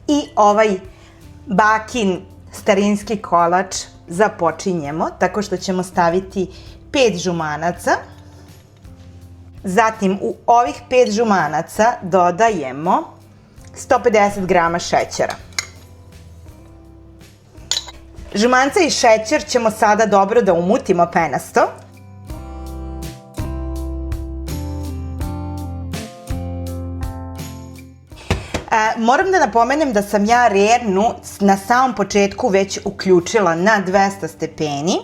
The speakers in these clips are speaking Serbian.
I ovaj bakin starinski kolač započinjemo tako što ćemo staviti 5 žumanaca. Zatim u ovih 5 žumanaca dodajemo 150 grama šećera. Žumanca i šećer ćemo sada dobro da umutimo penasto. Moram da napomenem da sam ja rernu na samom početku već uključila na 200 stepeni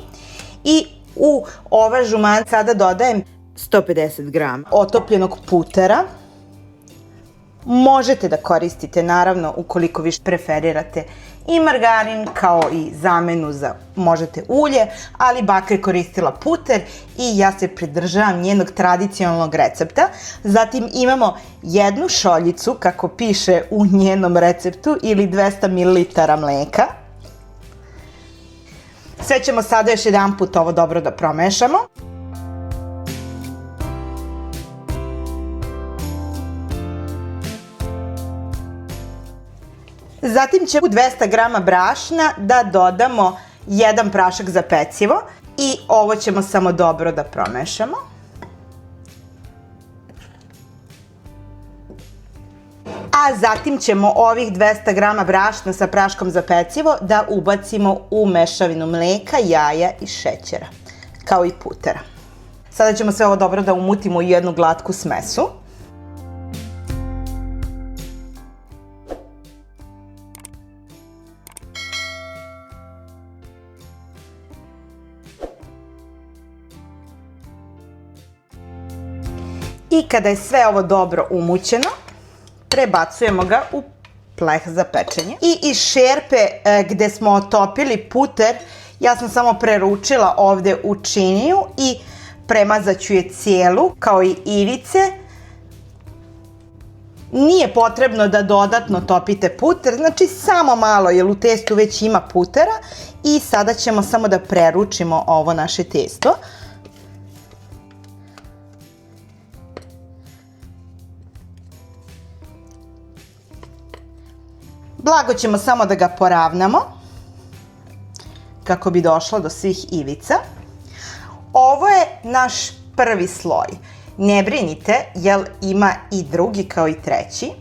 i u ova žumanca sada dodajem 150 grama otopljenog putera. Možete da koristite, naravno, ukoliko vi preferirate i margarin kao i zamenu za možete ulje, ali baka je koristila puter i ja se pridržavam njenog tradicionalnog recepta. Zatim imamo jednu šoljicu, kako piše u njenom receptu, ili 200 ml mleka. Sve ćemo sada još jedan put ovo dobro da promešamo. Zatim ćemo u 200 grama brašna da dodamo jedan prašak za pecivo i ovo ćemo samo dobro da promešamo. A zatim ćemo ovih 200 grama brašna sa praškom za pecivo da ubacimo u mešavinu mleka, jaja i šećera, kao i putera. Sada ćemo sve ovo dobro da umutimo u jednu glatku smesu. I kada je sve ovo dobro umućeno, prebacujemo ga u pleh za pečenje. I iz šerpe gde smo otopili puter, ja sam samo preručila ovde u činiju i premazat ću je cijelu, kao i ivice. Nije potrebno da dodatno topite puter, znači samo malo, jer u testu već ima putera. I sada ćemo samo da preručimo ovo naše testo. Blago ćemo samo da ga poravnamo kako bi došlo do svih ivica. Ovo je naš prvi sloj. Ne brinite, jer ima i drugi kao i treći.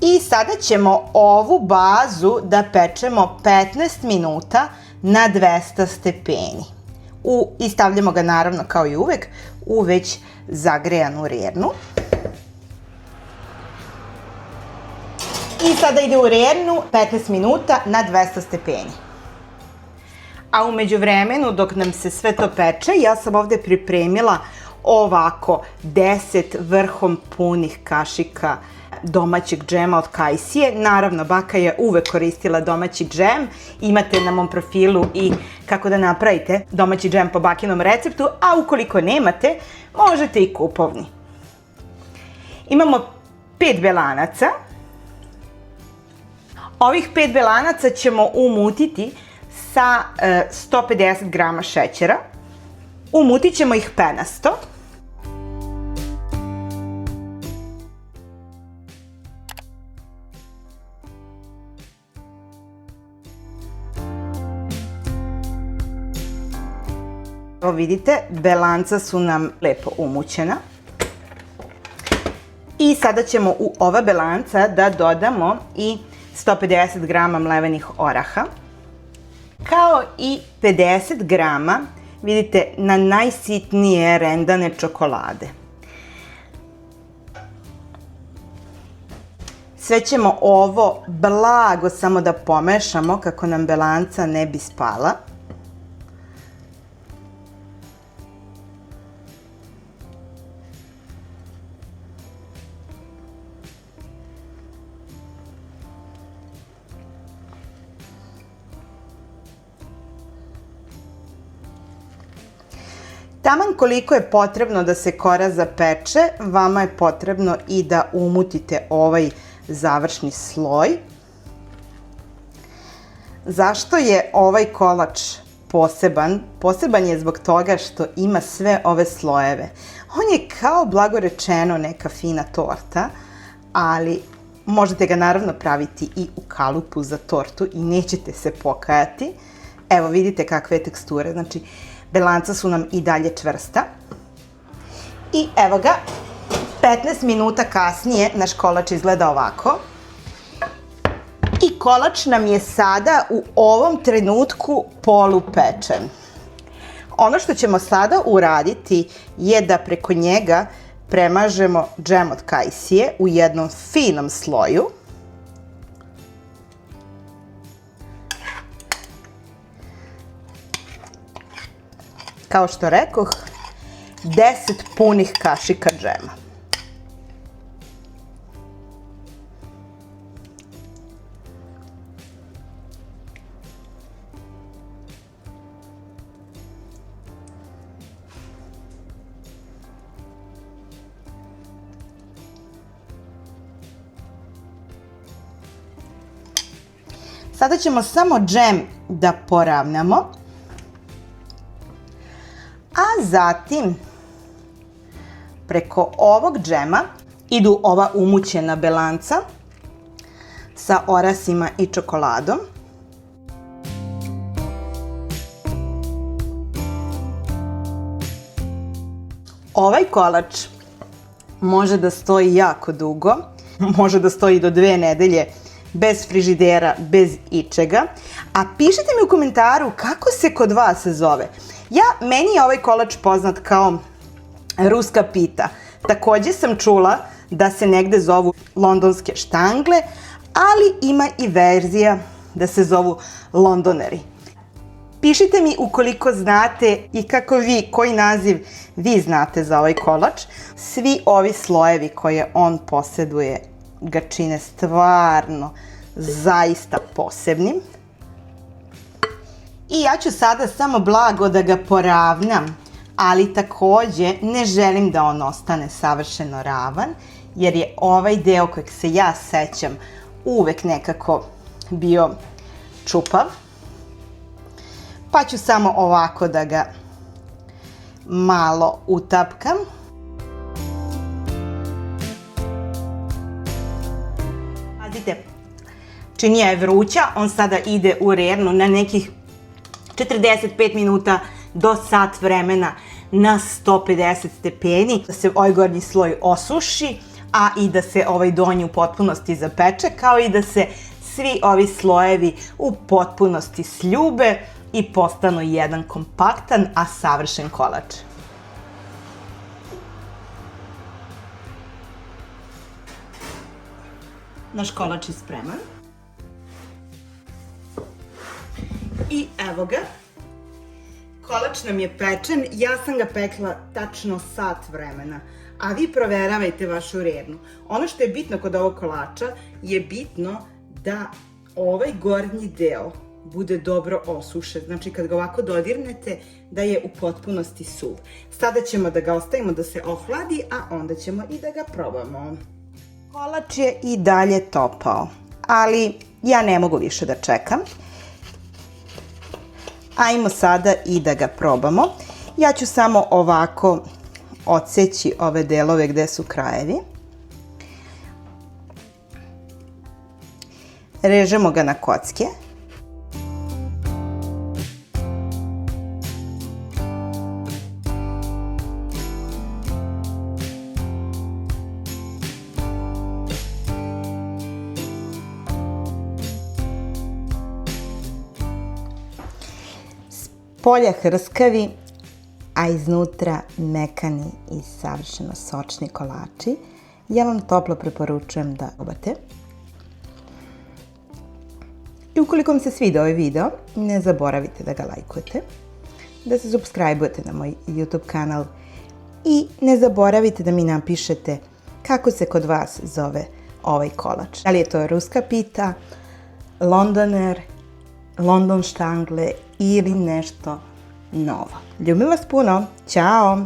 I sada ćemo ovu bazu da pečemo 15 minuta na 200 stepeni. I stavljamo ga, naravno, kao i uvek, u već zagrejanu rernu. I sada ide u rernu 15 minuta na 200 stepeni. A u međuvremenu, dok nam se sve to peče, ja sam ovde pripremila ovako 10 vrhom punih kašika domaćeg džema od kajsije. Naravno, baka je uvek koristila domaći džem. Imate na mom profilu i kako da napravite domaći džem po bakinom receptu, a ukoliko nemate, možete i kupovni. Imamo 5 belanaca. Ovih 5 belanaca ćemo umutiti sa 150 grama šećera. Umutit ćemo ih penasto. Evo vidite, belanca su nam lepo umućena. I sada ćemo u ova belanca da dodamo i 150 grama mlevenih oraha, kao i 50 grama, vidite, na najsitnije rendane čokolade. Sve ćemo ovo blago samo da pomešamo kako nam belanca ne bi spala. Taman koliko je potrebno da se kora zapeče, vama je potrebno i da umutite ovaj završni sloj. Zašto je ovaj kolač poseban. Poseban je zbog toga što ima sve ove slojeve. On je kao, blago rečeno, neka fina torta, ali možete ga naravno praviti i u kalupu za tortu i nećete se pokajati. Evo, vidite kakve je teksture, znači belanca su nam i dalje čvrsta. I evo ga, 15 minuta kasnije naš kolač izgleda ovako. I kolač nam je sada u ovom trenutku polupečen. Ono što ćemo sada uraditi je da preko njega premažemo džem od kajsije u jednom finom sloju. Kao što rekoh, 10 punih kašika džema. Sada ćemo samo džem da poravnamo, a zatim preko ovog džema idu ova umućena belanca sa orasima i čokoladom. Ovaj kolač može da stoji jako dugo, može da stoji do 2 nedelje bez frižidera, bez ičega. A pišite mi u komentaru kako se kod vas zove. Meni je ovaj kolač poznat kao ruska pita. Takođe sam čula da se negde zovu londonske štangle, ali ima i verzija da se zovu londoneri. Pišite mi ukoliko znate i koji naziv vi znate za ovaj kolač. Svi ovi slojevi koje on poseduje ga čine stvarno zaista posebnim. I ja ću sada samo blago da ga poravnam, ali takođe ne želim da on ostane savršeno ravan, jer je ovaj deo kojeg se ja sećam uvek nekako bio čupav. Pa ću samo ovako da ga malo utapkam. Pazite, činija je vruća, on sada ide u rernu na nekih 45 minuta do sat vremena na 150 stepeni, da se ovaj gornji sloj osuši, a i da se ovaj donji u potpunosti zapeče, kao i da se svi ovi slojevi u potpunosti sljube i postanu jedan kompaktan, a savršen kolač. Naš kolač je spreman. I evo ga. Kolač nam je pečen, ja sam ga pekla tačno sat vremena, a vi proveravajte vašu rernu. Ono što je bitno kod ovog kolača je bitno da ovaj gornji deo bude dobro osušen. Znači kad ga ovako dodirnete da je u potpunosti suv. Sada ćemo da ga ostavimo da se ohladi, a onda ćemo i da ga probamo. Kolač je i dalje topao, ali ja ne mogu više da čekam. Ajmo sada i da ga probamo. Ja ću samo ovako odseći ove delove gde su krajevi. Režemo ga na kocke. Spolja hrskavi, a iznutra mekani i savršeno sočni kolači. Ja vam toplo preporučujem da probate. I ukoliko vam se svidio ovaj video, ne zaboravite da ga lajkujete, da se subscribe-ujete na moj YouTube kanal i ne zaboravite da mi napišete kako se kod vas zove ovaj kolač. Da li je to ruska pita, londoner, London štangle ili nešto novo. Ljubim vas puno. Ćao!